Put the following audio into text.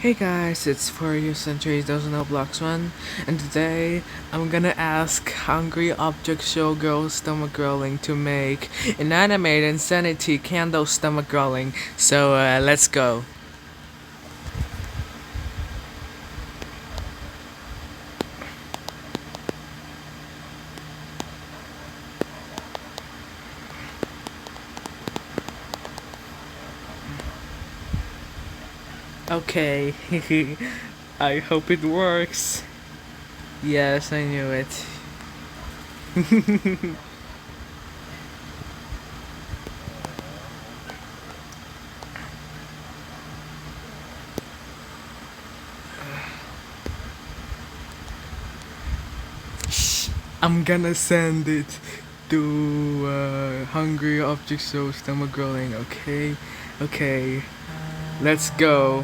Hey guys, it's For You Century Doesn't Know Blocks 1, and today I'm gonna ask Hungry Object Showgirl Stomachgrowling to make Inanimate Insanity Candle Stomachgrowling. So let's go. Okay, I hope it works. Yes, I knew it. I'm gonna send it to Hungry Object Show Stomachgrowling, okay? Okay, let's go.